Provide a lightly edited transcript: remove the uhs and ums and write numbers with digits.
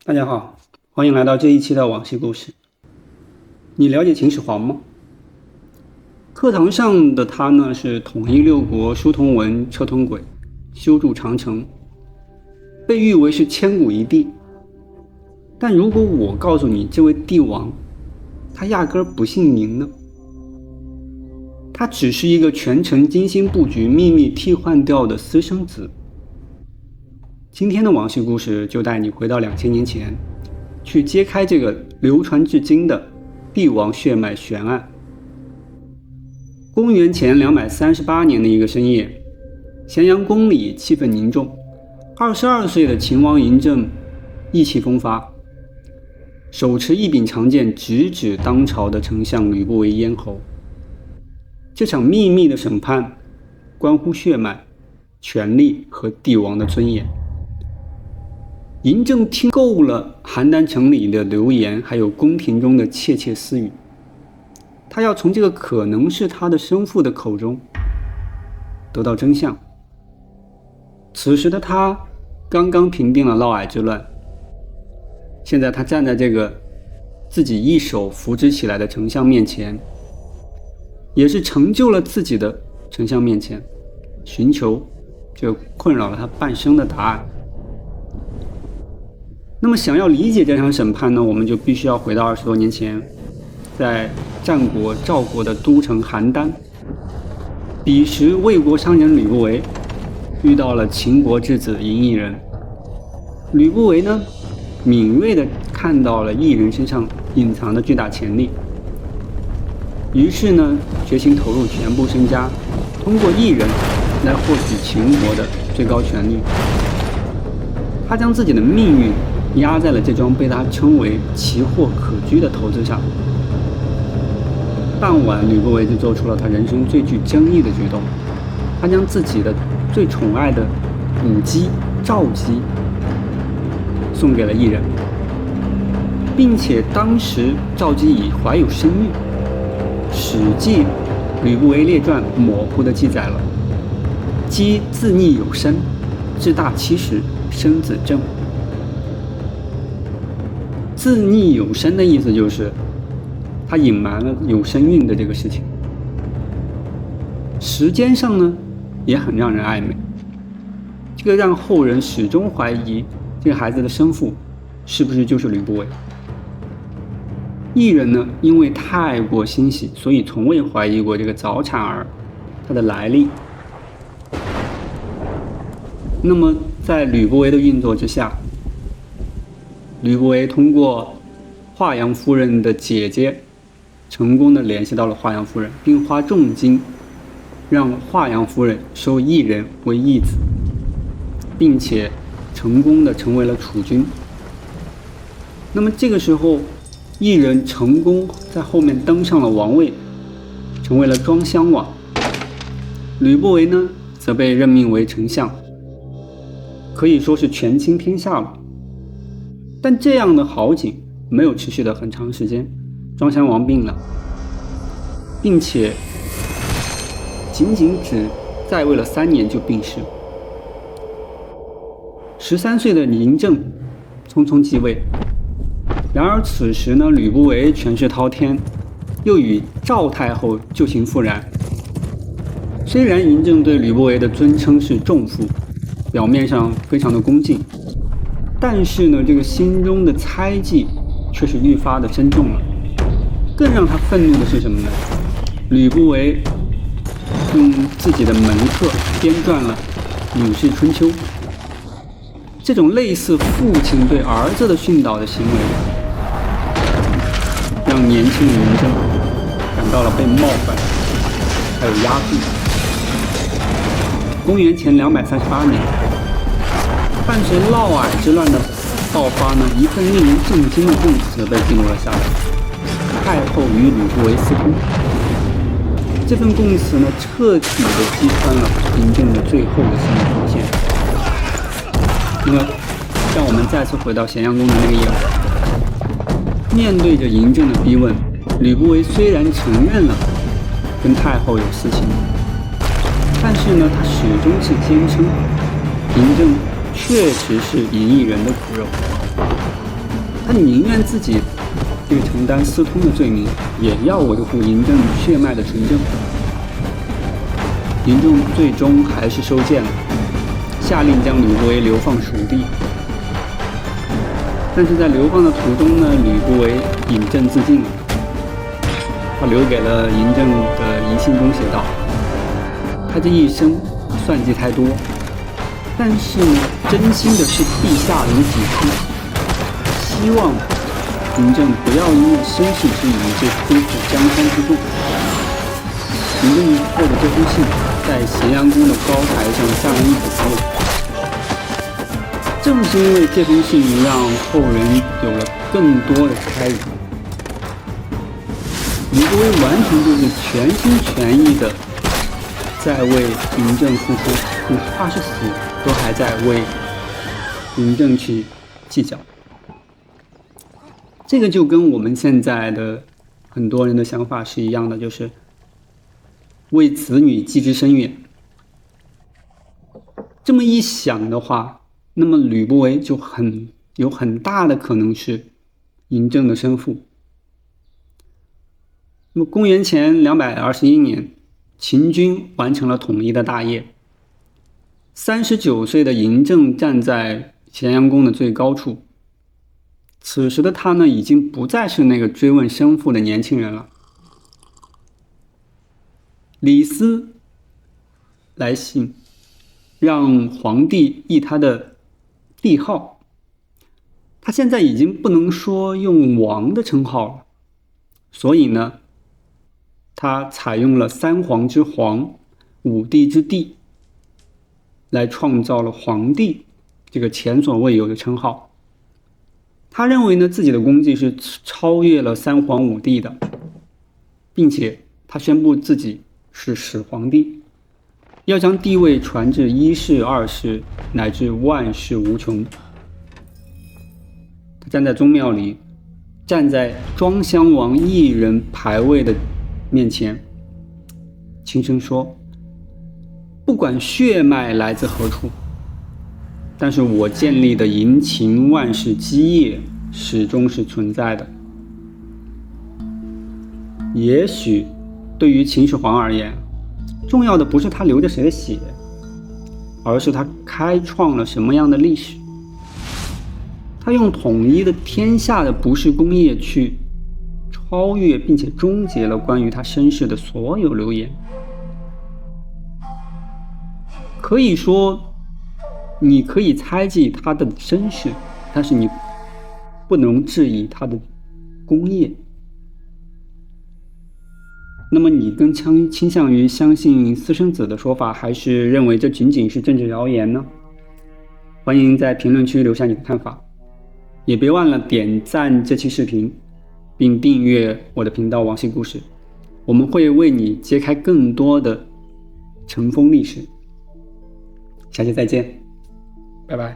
大家好，欢迎来到这一期的往昔故事。你了解秦始皇吗？课堂上的他呢，是统一六国、书同文、车同轨、修筑长城，被誉为是千古一帝。但如果我告诉你，这位帝王他压根儿不姓嬴呢？他只是一个全程精心布局、秘密替换掉的私生子。今天的往昔故事就带你回到2000年前，去揭开这个流传至今的帝王血脉悬案。公元前238年的一个深夜，咸阳宫里气氛凝重，22岁的秦王嬴政意气风发，手持一柄长剑直指当朝的丞相吕不韦咽喉。这场秘密的审判关乎血脉、权力和帝王的尊严。嬴政听够了邯郸城里的流言，还有宫廷中的窃窃私语，他要从这个可能是他的生父的口中得到真相。此时的他刚刚平定了嫪毐之乱，现在他站在这个自己一手扶植起来的丞相面前，也是成就了自己的丞相面前，寻求这个困扰了他半生的答案。那么想要理解这场审判呢，我们就必须要回到20多年前，在战国赵国的都城邯郸，彼时魏国商人吕不韦遇到了秦国之子嬴异人。吕不韦呢，敏锐地看到了异人身上隐藏的巨大潜力，于是呢，决心投入全部身家，通过异人来获取秦国的最高权力。他将自己的命运压在了这桩被他称为奇货可居的投资上。当晚，吕不韦就做出了他人生最具争议的举动，他将自己的最宠爱的母鸡赵姬送给了异人，并且当时赵姬已怀有身孕。《史记·吕不韦列传》模糊地记载了：姬自溺有身，至大70，生子正。自溺有身的意思就是他隐瞒了有身孕的这个事情。时间上呢，也很让人暧昧，这个让后人始终怀疑这个孩子的生父是不是就是吕不韦。异人呢，因为太过欣喜，所以从未怀疑过这个早产儿他的来历。那么在吕不韦的运作之下，吕不韦通过华阳夫人的姐姐成功的联系到了华阳夫人，并花重金让华阳夫人收异人为义子，并且成功的成为了储君。那么这个时候，异人成功在后面登上了王位，成为了庄襄王。吕不韦呢，则被任命为丞相，可以说是权倾天下了。但这样的好景没有持续的很长时间，庄襄王病了，并且仅只在位了3年就病逝。13岁的嬴政匆匆继位。然而此时呢，吕不韦权势滔天，又与赵太后旧情复燃。虽然嬴政对吕不韦的尊称是仲父，表面上非常的恭敬，但是呢，这个心中的猜忌却是愈发的深重了。更让他愤怒的是什么呢？吕不韦用自己的门客编撰了《吕氏春秋》，这种类似父亲对儿子的训导的行为，让年轻的嬴政感到了被冒犯，还有压迫。公元前238年，伴随嫪毐之乱的爆发呢，一份令人震惊的供词被记录了下来：太后与吕不韦私通。这份供词呢，彻底的击穿了嬴政的最后的心理防线。那么，让我们再次回到咸阳宫的那个夜晚，面对着嬴政的逼问，吕不韦虽然承认了跟太后有私情，但是呢，他始终是坚称嬴政确实是嬴异人的骨肉。他宁愿自己承担私通的罪名，也要维护嬴政血脉的纯正。嬴政最终还是收谏了，下令将吕不韦流放蜀地。但是在流放的途中呢，吕不韦饮鸩自尽了。他留给了嬴政的遗信中写道：“他这一生算计太多，但是呢，真心的是陛下如己出，希望嬴政不要因为身世之疑就辜负江山之重。”嬴政获得这封信，在咸阳宫的高台上下了一笔字。正是因为这封信，让后人有了更多的猜疑。吕不韦完全就是全心全意的在为嬴政付出，哪怕是死，都还在为嬴政去计较。这个就跟我们现在的很多人的想法是一样的，就是为子女计之深远。这么一想的话，那么吕不韦就有很大的可能是嬴政的生父。那么公元前221年，秦军完成了统一的大业。39岁的嬴政站在咸阳宫的最高处，此时的他呢，已经不再是那个追问生父的年轻人了。李斯来信，让皇帝议他的帝号。他现在已经不能说用王的称号了，所以呢，他采用了三皇之皇，五帝之帝，来创造了皇帝这个前所未有的称号。他认为呢，自己的功绩是超越了三皇五帝的，并且他宣布自己是始皇帝，要将帝位传至一世、二世，乃至万世无穷。他站在宗庙里，站在庄襄王一人牌位的面前，轻声说：“不管血脉来自何处，但是我建立的嬴秦万世基业始终是存在的。”也许对于秦始皇而言，重要的不是他流着谁的血，而是他开创了什么样的历史。他用统一的天下的不世功业去超越并且终结了关于他身世的所有流言。可以说，你可以猜忌他的身世，但是你不能质疑他的功业。那么你更倾向于相信私生子的说法，还是认为这仅仅是政治谣言呢？欢迎在评论区留下你的看法，也别忘了点赞这期视频，并订阅我的频道王系故事，我们会为你揭开更多的尘封历史。下期再见，拜拜。